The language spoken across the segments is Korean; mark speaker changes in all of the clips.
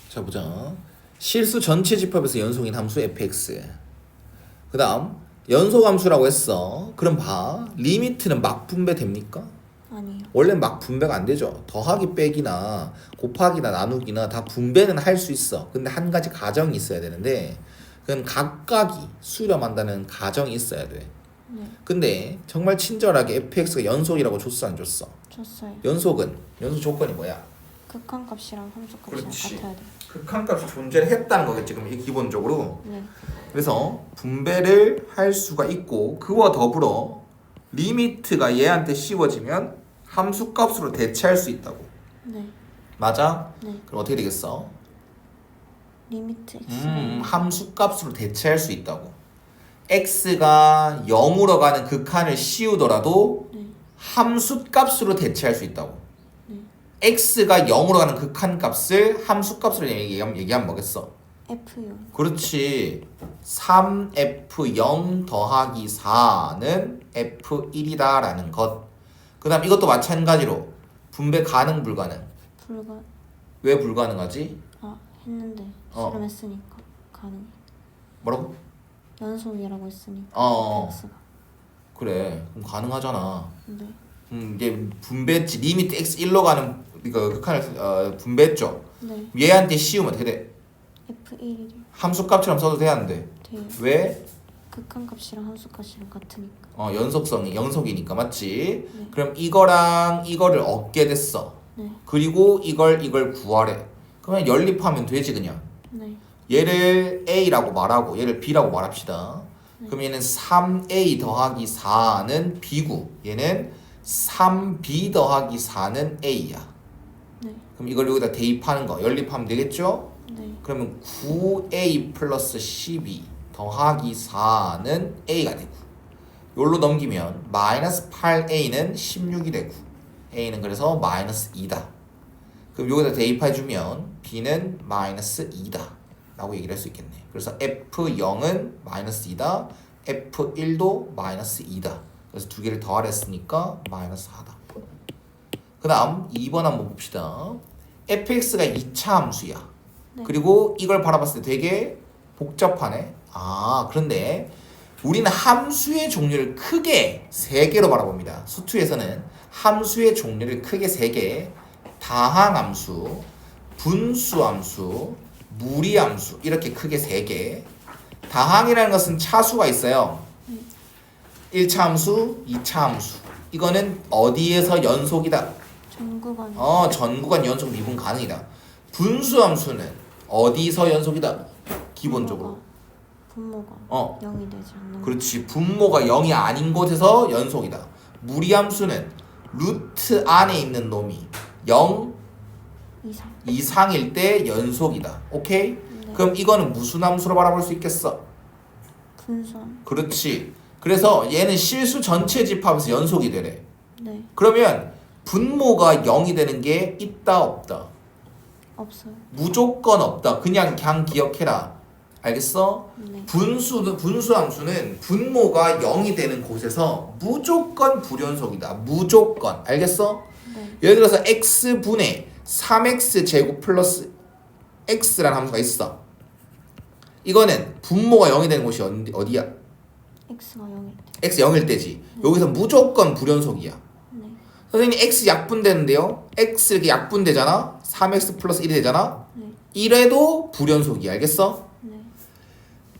Speaker 1: 자 보자. 실수 전체 집합에서 연속인 함수 fx. 그 다음 연속함수라고 했어. 그럼 봐. 리미트는 막 분배 됩니까?
Speaker 2: 아니요.
Speaker 1: 원래 막 분배가 안 되죠. 더하기 빼기나 곱하기나 나누기나 다 분배는 할 수 있어. 근데 한 가지 가정이 있어야 되는데 그건 각각이 수렴한다는 가정이 있어야 돼.
Speaker 2: 네.
Speaker 1: 근데 정말 친절하게 fx가 연속이라고 줬어 안 줬어?
Speaker 2: 줬어요.
Speaker 1: 연속 조건이 뭐야?
Speaker 2: 극한값이랑 함수값이랑
Speaker 1: 그렇지.
Speaker 2: 같아야 돼.
Speaker 1: 극한값이 존재를 했다는 거겠지. 그럼 이게 기본적으로.
Speaker 2: 네.
Speaker 1: 그래서 분배를 할 수가 있고 그와 더불어 리미트가 얘한테 씌워지면 함수값으로 대체할 수 있다고.
Speaker 2: 네.
Speaker 1: 맞아?
Speaker 2: 네.
Speaker 1: 그럼 어떻게 되겠어?
Speaker 2: 리미트 x.
Speaker 1: 함수값으로 대체할 수 있다고. x가 0으로 가는 극한을 씌우더라도
Speaker 2: 네.
Speaker 1: 함수값으로 대체할 수 있다고.
Speaker 2: 네.
Speaker 1: x가 0으로 가는 극한값을 함수값으로 얘기하면 뭐겠어?
Speaker 2: F요.
Speaker 1: 그렇지. 3f0 더하기 4는 f1이다 라는 것. 그 다음 이것도 마찬가지로 분배 가능 불가능.
Speaker 2: 불가.
Speaker 1: 왜 불가능하지?
Speaker 2: 했는데
Speaker 1: 어.
Speaker 2: 실험했으니까 가능.
Speaker 1: 뭐라고?
Speaker 2: 연속이라고 했으니까.
Speaker 1: 어.
Speaker 2: x가.
Speaker 1: 그래 그럼 가능하잖아.
Speaker 2: 네.
Speaker 1: 이제 분배했지. 리미트 x1로 가는 그 극한을 분배했죠.
Speaker 2: 네.
Speaker 1: 얘한테 씌우면 어떻게 돼?
Speaker 2: F1이
Speaker 1: 함수값처럼 써도 돼야 안 돼?
Speaker 2: 돼요.
Speaker 1: 왜?
Speaker 2: 극한값이랑 함수값이랑 같으니까.
Speaker 1: 연속성이 연속이니까 맞지?
Speaker 2: 네.
Speaker 1: 그럼 이거랑 이거를 얻게 됐어.
Speaker 2: 네.
Speaker 1: 그리고 이걸 구하래. 그러면 연립하면 되지 그냥.
Speaker 2: 네.
Speaker 1: 얘를 A라고 말하고 얘를 B라고 말합시다. 그럼 얘는 3A 더하기 4는 B고 얘는 3B 더하기 4는 A야.
Speaker 2: 네.
Speaker 1: 그럼 이걸 여기다 대입하는 거 연립하면 되겠죠?
Speaker 2: 네.
Speaker 1: 그러면 9A 플러스 12 더하기 4는 A가 되고 요로 넘기면 마이너스 8A는 16이 되고 A는 그래서 마이너스 2다. 그럼 여기다 대입해주면 B는 마이너스 2다 라고 얘기를 할 수 있겠네. 그래서 F0은 마이너스 2다, F1도 마이너스 2다. 그래서 두 개를 더하랬으니까 마이너스 4다. 그 다음 2번 한번 봅시다. fx가 2차 함수야.
Speaker 2: 네.
Speaker 1: 그리고 이걸 바라봤을 때 되게 복잡하네. 그런데 우리는 함수의 종류를 크게 3개로 바라봅니다. 수투에서는 함수의 종류를 크게 3개, 다항함수, 분수함수, 무리함수 이렇게 크게 3개. 다항이라는 것은 차수가 있어요. 1차 함수, 2차 함수. 이거는 어디에서 연속이다?
Speaker 2: 전구간.
Speaker 1: 전구간 연속 미분 가능이다. 분수함수는 어디서 연속이다? 기본적으로.
Speaker 2: 분모가 0이 되지 않는.
Speaker 1: 그렇지. 분모가 0이 아닌 곳에서 연속이다. 무리함수는 루트 안에 있는 놈이 0
Speaker 2: 이상.
Speaker 1: 이상일 때 연속이다. 오케이?
Speaker 2: 네.
Speaker 1: 그럼 이거는 무슨 함수로 바라볼 수 있겠어?
Speaker 2: 분수함.
Speaker 1: 그렇지. 그래서 얘는 실수 전체 집합에서 연속이 되래.
Speaker 2: 네.
Speaker 1: 그러면 분모가 0이 되는 게 있다 없다?
Speaker 2: 없어요.
Speaker 1: 무조건 없다. 그냥 기억해라. 알겠어?
Speaker 2: 네.
Speaker 1: 분수함수는 분모가 0이 되는 곳에서 무조건 불연속이다. 무조건. 알겠어?
Speaker 2: 네.
Speaker 1: 예를 들어서 x분의 3x 제곱 플러스 x라는 함수가 있어. 이거는 분모가 0이 되는 곳이 어디야?
Speaker 2: x가 0일 때.
Speaker 1: x 0일 때지. 여기서 무조건 불연속이야.
Speaker 2: 네.
Speaker 1: 선생님 x 약분되는데요. x 이렇게 약분되잖아. 3x 플러스 1이 되잖아.
Speaker 2: 네.
Speaker 1: 이래도 불연속이야. 알겠어?
Speaker 2: 네.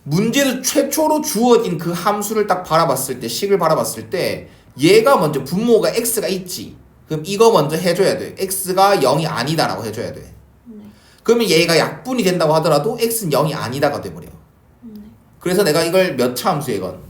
Speaker 1: 문제에서 최초로 주어진 그 함수를 딱 바라봤을 때, 식을 바라봤을 때 얘가 먼저 분모가 x가 있지. 그럼 이거 먼저 해줘야 돼. x가 0이 아니다라고 해줘야 돼.
Speaker 2: 네.
Speaker 1: 그러면 얘가 약분이 된다고 하더라도 x는 0이 아니다가 돼버려.
Speaker 2: 네.
Speaker 1: 그래서 내가 이걸 몇 차 함수야 이건?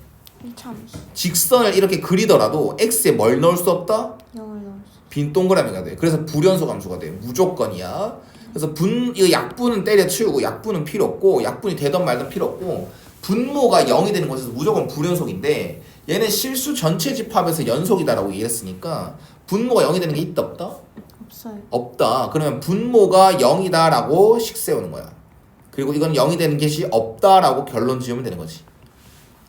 Speaker 2: 1차 함수.
Speaker 1: 직선을 이렇게 그리더라도 x에 뭘 넣을 수 없다?
Speaker 2: 0을 넣을 수.
Speaker 1: 빈 동그라미가 돼. 그래서 불연속 함수가 돼. 무조건이야. 그래서 이거 약분은 때려치우고 약분은 필요 없고 약분이 되던 말든 필요 없고 분모가 0이 되는 곳에서 무조건 불연속인데 얘는 실수 전체 집합에서 연속이다라고 얘기했으니까 분모가 0이 되는 게 있다 없다?
Speaker 2: 없어요.
Speaker 1: 없다. 그러면 분모가 0이다라고 식 세우는 거야. 그리고 이건 0이 되는 것이 없다라고 결론 지으면 되는 거지.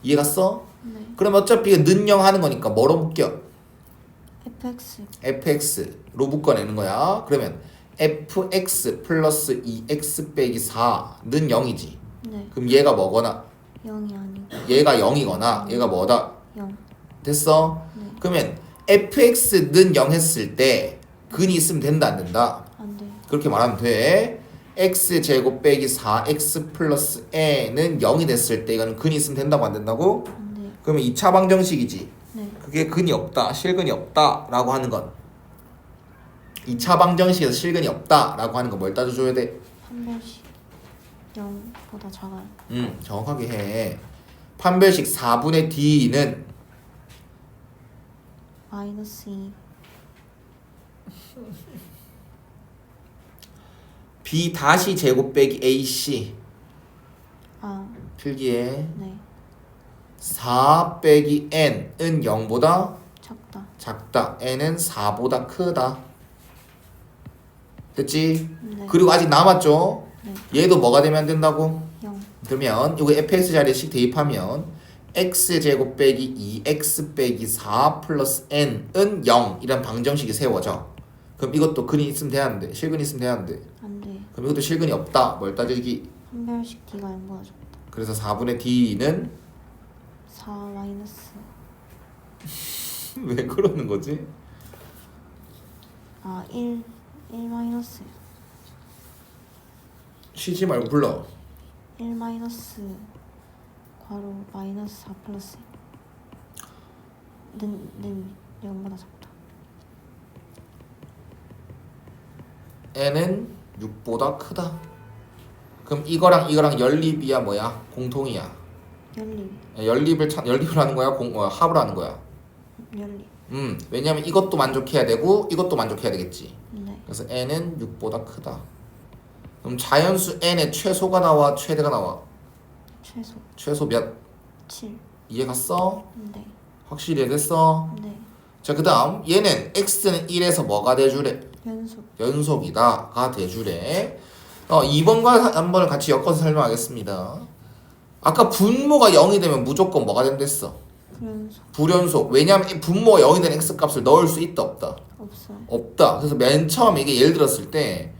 Speaker 1: 이해갔어?
Speaker 2: 네.
Speaker 1: 그럼 어차피 는 0 하는 거니까 뭐로 묶여?
Speaker 2: fx.
Speaker 1: fx로 묶어내는 거야. 그러면 fx 플러스 2x 빼기 4는 0이지.
Speaker 2: 네.
Speaker 1: 그럼 얘가 뭐거나
Speaker 2: 0이 아니고
Speaker 1: 얘가 0이거나 얘가 뭐다?
Speaker 2: 0.
Speaker 1: 됐어?
Speaker 2: 네.
Speaker 1: 그러면 fx는 0 했을 때 근이 있으면 된다 안 된다?
Speaker 2: 안 돼.
Speaker 1: 그렇게 말하면 돼. x제곱 빼기 4x 플러스 n은 0이 됐을 때 이거는 근이 있으면 된다고 안 된다고?
Speaker 2: 안 돼.
Speaker 1: 그러면 2차 방정식이지.
Speaker 2: 네.
Speaker 1: 그게 근이 없다, 실근이 없다 라고 하는 건 2차 방정식에서 실근이 없다 라고 하는 건 뭘 따져줘야 돼?
Speaker 2: 판별식 0보다 작아요.
Speaker 1: 정확하게 해. 판별식 4분의 d는
Speaker 2: 마이너스 2.
Speaker 1: b 다시 제곱 빼기 ac
Speaker 2: 아,
Speaker 1: 필기에
Speaker 2: 네.
Speaker 1: 4 빼기 n은 0보다
Speaker 2: 작다.
Speaker 1: 작다. n은 4보다 크다. 됐지?
Speaker 2: 네.
Speaker 1: 그리고 아직 남았죠?
Speaker 2: 네.
Speaker 1: 얘도 뭐가 되면 안 된다고?
Speaker 2: 0.
Speaker 1: 그러면 이거 fx 자리에 식 대입하면 x제곱 빼기 2x 빼기 4 플러스 n은 0 이런 방정식이 세워져. 그럼 이것도 근이 있으면 되는데 실근이 있으면 되는데
Speaker 2: 안 돼.
Speaker 1: 그럼 이것도 실근이 없다. 뭘 따지기?
Speaker 2: 판별식 D가 0보다 작다.
Speaker 1: 그래서 4분의 d는
Speaker 2: 4 마이너스.
Speaker 1: 왜 그러는 거지?
Speaker 2: 아, 1 마이너스.
Speaker 1: 쉬지 말고 불러.
Speaker 2: 1 마이너스 괄호 마이너스 4 플러스 는 0보다 작다.
Speaker 1: n은 6보다 크다. 그럼 이거랑 연립이야 뭐야? 공통이야.
Speaker 2: 연립.
Speaker 1: 연립을 하는 거야? 합을 하는 거야?
Speaker 2: 연립.
Speaker 1: 왜냐면 이것도 만족해야 되고 이것도 만족해야 되겠지.
Speaker 2: 네.
Speaker 1: 그래서 n은 6보다 크다. 그럼 자연수 n의 최소가 나와 최대가 나와?
Speaker 2: 최소
Speaker 1: 최소 몇?
Speaker 2: 7.
Speaker 1: 이해 갔어?
Speaker 2: 네.
Speaker 1: 확실히 이해됐어?
Speaker 2: 네.
Speaker 1: 자, 그 다음 얘는 x는 1에서 뭐가 돼주래?
Speaker 2: 연속.
Speaker 1: 연속이다가 돼주래. 2번과 3번을 같이 엮어서 설명하겠습니다. 아까 분모가 0이 되면 무조건 뭐가 된댔어?
Speaker 2: 불연속.
Speaker 1: 불연속. 왜냐면 이 분모가 0이 된 x값을 넣을 수 있다 없다?
Speaker 2: 없어요.
Speaker 1: 없다. 그래서 맨 처음에 이게 예를 들었을 때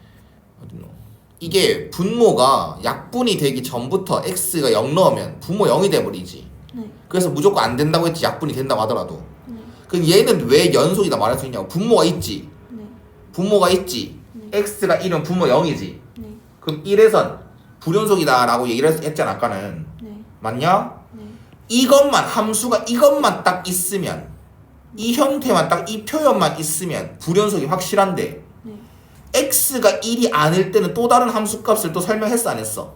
Speaker 1: 이게 분모가 약분이 되기 전부터 x가 0 넣으면 분모 0이 돼버리지.
Speaker 2: 네.
Speaker 1: 그래서 무조건 안 된다고 했지. 약분이 된다고 하더라도.
Speaker 2: 네.
Speaker 1: 그럼 얘는 왜 연속이다 말할 수 있냐고. 분모가 있지.
Speaker 2: 네.
Speaker 1: 분모가 있지.
Speaker 2: 네.
Speaker 1: x가 1은 분모 0이지.
Speaker 2: 네.
Speaker 1: 그럼 1에선 불연속이다 라고 얘기를 했잖아 아까는.
Speaker 2: 네.
Speaker 1: 맞냐?
Speaker 2: 네.
Speaker 1: 이것만 함수가 이것만 딱 있으면 이 형태만 딱 이 표현만 있으면 불연속이 확실한데
Speaker 2: 네.
Speaker 1: x가 1이 아닐 때는 또 다른 함수값을 또 설명했어 안 했어?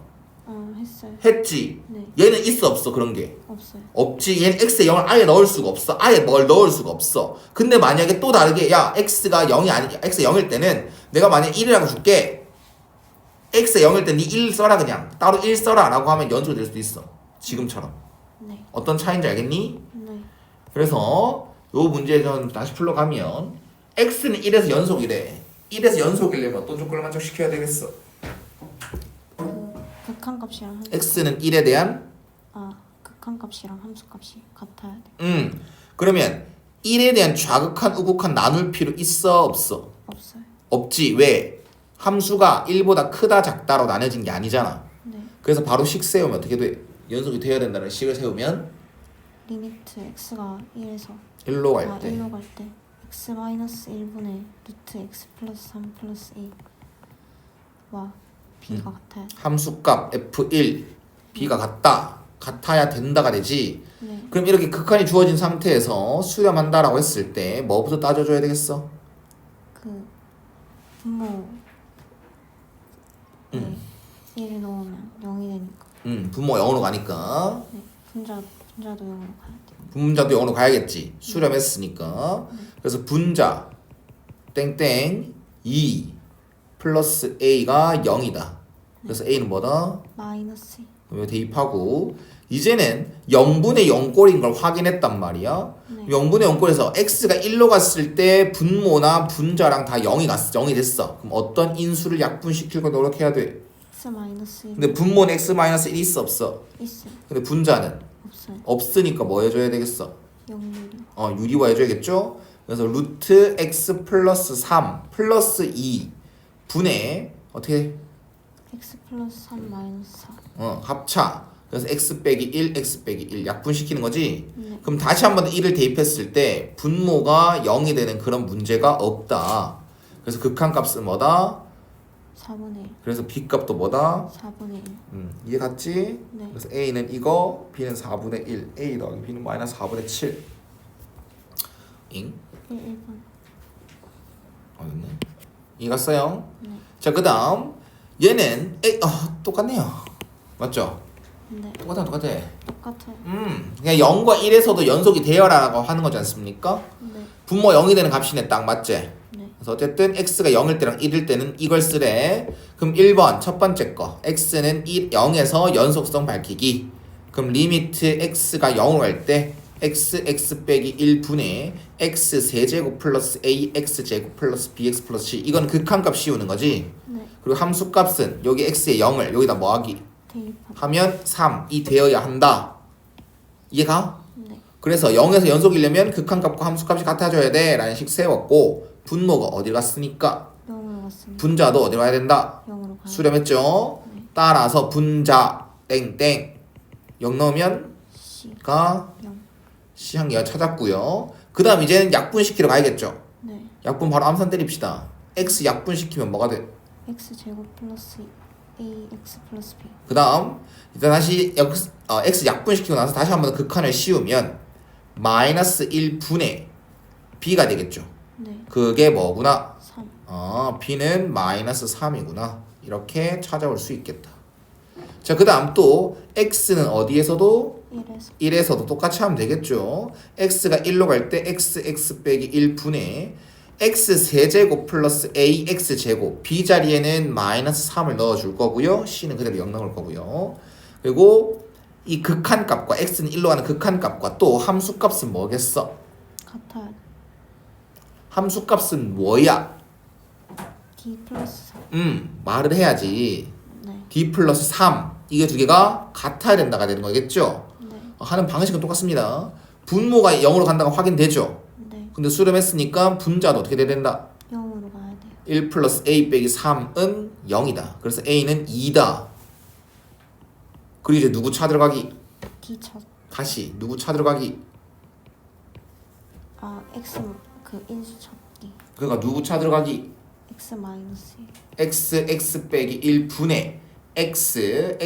Speaker 2: 했어요.
Speaker 1: 했지.
Speaker 2: 네.
Speaker 1: 얘는 있어 없어 그런 게?
Speaker 2: 없어요.
Speaker 1: 없지. 얘는 x에 0을 아예 넣을 수가 없어. 아예 뭘 넣을 수가 없어. 근데 만약에 또 다르게 야 x가 0이 아니 x가 0일 때는 내가 만약에 1이라고 줄게. x가 0일 때 니 1 써라 그냥. 따로 1 써라 라고 하면 연속이 될 수도 있어. 지금처럼.
Speaker 2: 네.
Speaker 1: 어떤 차이인지 알겠니?
Speaker 2: 네.
Speaker 1: 그래서 요 문제 좀 다시 풀러가면 x는 1에서 연속이래. 1에서 연속이려면 어떤 조건을 만족시켜야 되겠어?
Speaker 2: 극한값이랑
Speaker 1: x는 1에 대한
Speaker 2: 극한값이랑 함수값이 같아야 돼.
Speaker 1: 그러면 1에 대한 좌극한 우극한 나눌 필요 있어 없어?
Speaker 2: 없어요.
Speaker 1: 없지. 왜? 함수가 1보다 크다 작다로 나눠진 게 아니잖아.
Speaker 2: 네.
Speaker 1: 그래서 바로 식 세우면 어떻게 돼? 연속이 돼야 된다는 식을 세우면
Speaker 2: 리미트 x가 1에서
Speaker 1: 1로 갈 때
Speaker 2: 1로 갈 때 x 마이너스 1분의 루트 x 플러스 3 플러스 2와 b가 같아야 돼.
Speaker 1: 함수값 f1 b가 같아야 된다가 되지.
Speaker 2: 네.
Speaker 1: 그럼 이렇게 극한이 주어진 상태에서 수렴한다라고 했을 때 뭐부터 따져줘야 되겠어?
Speaker 2: 그 분모 네. 1을 넣으면 0이 되니까.
Speaker 1: 분모 0으로 가니까
Speaker 2: 네. 분자도 0으로 가야 돼.
Speaker 1: 분자도 0으로 가야겠지. 수렴했으니까. 그래서 분자 땡땡 2 플러스 a가 0이다. 그래서 a는 뭐다?
Speaker 2: 마이너스 2.
Speaker 1: 그러면 대입하고 이제는 0분의 0꼴인 걸 확인했단 말이야.
Speaker 2: 네.
Speaker 1: 0분의 0꼴에서 x가 1로 갔을 때 분모나 분자랑 다 0이 됐어. 그럼 어떤 인수를 약분시키고 노력해야 돼?
Speaker 2: x 마이너스 1.
Speaker 1: 근데 분모는 x 마이너스 1이 있어 없어?
Speaker 2: 있어요.
Speaker 1: 근데 분자는
Speaker 2: 없어요.
Speaker 1: 없으니까 뭐 해줘야 되겠어?
Speaker 2: 0유리.
Speaker 1: 유리화 해줘야겠죠? 그래서 루트 x 플러스 3 플러스 2 분의 어떻게
Speaker 2: x 플러스 3 마이너스 4.
Speaker 1: 합차. 그래서 x 빼기 1, x 빼기 1 약분시키는 거지.
Speaker 2: 네.
Speaker 1: 그럼 다시 한 번 1을 대입했을 때 분모가 0이 되는 그런 문제가 없다. 그래서 극한값은 뭐다?
Speaker 2: 4분의 1.
Speaker 1: 그래서 b값도 뭐다?
Speaker 2: 4분의 1.
Speaker 1: 이해 갔지?
Speaker 2: 네.
Speaker 1: 그래서 a는 이거, b는 4분의 1, a 더하기 b는 마이너스 4분의 7. 잉?
Speaker 2: 1번.
Speaker 1: 있네. 이해 갔어요?
Speaker 2: 네.
Speaker 1: 자, 그 다음 얘는 똑같네요. 맞죠?
Speaker 2: 네.
Speaker 1: 똑같아.
Speaker 2: 똑같아요.
Speaker 1: 그냥 0과 1에서도 연속이 되어라라고 하는 거지 않습니까?
Speaker 2: 네.
Speaker 1: 분모 0이 되는 값이네 딱 맞지?
Speaker 2: 네.
Speaker 1: 그래서 어쨌든 x가 0일 때랑 1일 때는 이걸 쓰래. 그럼 1번 첫 번째 거 x는 0에서 연속성 밝히기. 그럼 리미트 x가 0으로 갈 때 x 빼기 1분의 x 세제곱 플러스 a x제곱 플러스 bx 플러스 c. 이건 극한값 씌우는 거지.
Speaker 2: 네.
Speaker 1: 그리고 함수값은 여기 x의 0을 여기다 뭐하기
Speaker 2: 대입하기.
Speaker 1: 하면 3이 되어야 한다. 이해가?
Speaker 2: 네.
Speaker 1: 그래서 0에서 연속이려면 극한값과 함수값이 같아져야 돼 라는 식 세웠고 분모가 어디 갔으니까
Speaker 2: 0으로 갔습니다.
Speaker 1: 분자도 어디로 가야 된다?
Speaker 2: 0으로 가요.
Speaker 1: 수렴했죠?
Speaker 2: 네.
Speaker 1: 따라서 분자 땡땡 0 넣으면
Speaker 2: C가
Speaker 1: 가
Speaker 2: 0.
Speaker 1: C 한 개가 찾았고요. 그 다음 이제는 약분시키러 가야겠죠?
Speaker 2: 네.
Speaker 1: 약분 바로 암산 때립시다. x 약분시키면 뭐가 돼?
Speaker 2: x 제곱 플러스 ax 플러스 b.
Speaker 1: 그 다음 일단 다시 x 약분시키고 나서 다시 한번 극한을 씌우면 마이너스 1분의 b가 되겠죠.
Speaker 2: 네.
Speaker 1: 그게 뭐구나?
Speaker 2: 3.
Speaker 1: b는 마이너스 3이구나. 이렇게 찾아올 수 있겠다. 자, 그 다음 또 x는 어디에서도
Speaker 2: 1에서
Speaker 1: 1에서도 똑같이 하면 되겠죠. x가 1로 갈 때 x 빼기 1분의 x 세제곱 플러스 a x제곱. b 자리에는 마이너스 3을 넣어줄 거고요. c는 그대로 0 넣을 거고요. 그리고 이 극한값과 x는 1로 가는 극한값과 또 함수값은 뭐겠어?
Speaker 2: 같아요.
Speaker 1: 함수값은 뭐야?
Speaker 2: d 플러스 3.
Speaker 1: 말을 해야지.
Speaker 2: 네.
Speaker 1: d 플러스 3 이게 두 개가 같아야 된다가 되는 거겠죠?
Speaker 2: 네.
Speaker 1: 하는 방식은 똑같습니다. 분모가 0으로 간다가 확인되죠?
Speaker 2: 네.
Speaker 1: 근데 수렴했으니까 분자도 어떻게 돼야 된다?
Speaker 2: 0으로 가야 돼요.
Speaker 1: 1 플러스 a 빼기 3은 0이다. 그래서 a는 2다. 그리고 이제 누구 차 들어가기?
Speaker 2: d 첫.
Speaker 1: 다시 누구 차 들어가기?
Speaker 2: x 그 인수 찾기.
Speaker 1: 그러니까 누구 차 들어가기?
Speaker 2: x 마이너스 1.
Speaker 1: x 빼기 1분의 x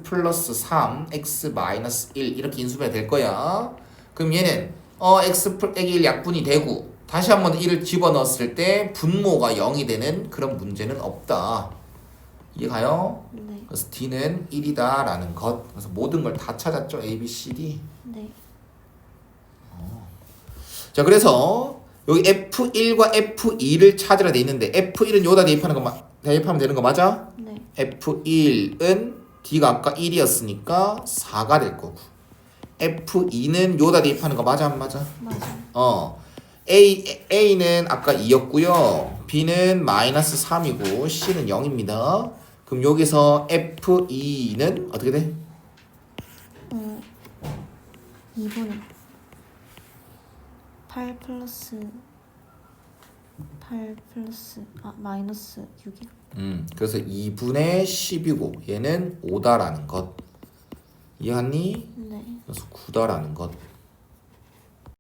Speaker 1: 플러스 3 x 마이너스 1 이렇게 인수분해 될 거야. 그럼 얘는 x 빼기 1 약분이 되고 다시 한번 1을 집어넣었을 때 분모가 0이 되는 그런 문제는 없다. 이해가요?
Speaker 2: 네.
Speaker 1: 그래서 D는 1이다 라는 것. 그래서 모든 걸 다 찾았죠. A, B, C, D.
Speaker 2: 네.
Speaker 1: 자, 그래서 여기 F1과 F2를 찾으라 돼 있는데 F1은 여기다 대입하면 되는 거 맞아?
Speaker 2: 네.
Speaker 1: F1은 D가 아까 1이었으니까 4가 될 거고 F2는 여기다 대입하는 거 맞아 안 맞아?
Speaker 2: 맞아요.
Speaker 1: A는 아까 2였고요. B는 마이너스 3이고 C는 0입니다. 그럼 여기서 F2는 어떻게 돼?
Speaker 2: 2분의 8 플러스 마이너스 6이요.
Speaker 1: 그래서 2분의 10이고 얘는 5다라는 것. 이해했니?
Speaker 2: 네.
Speaker 1: 그래서 9다라는 것.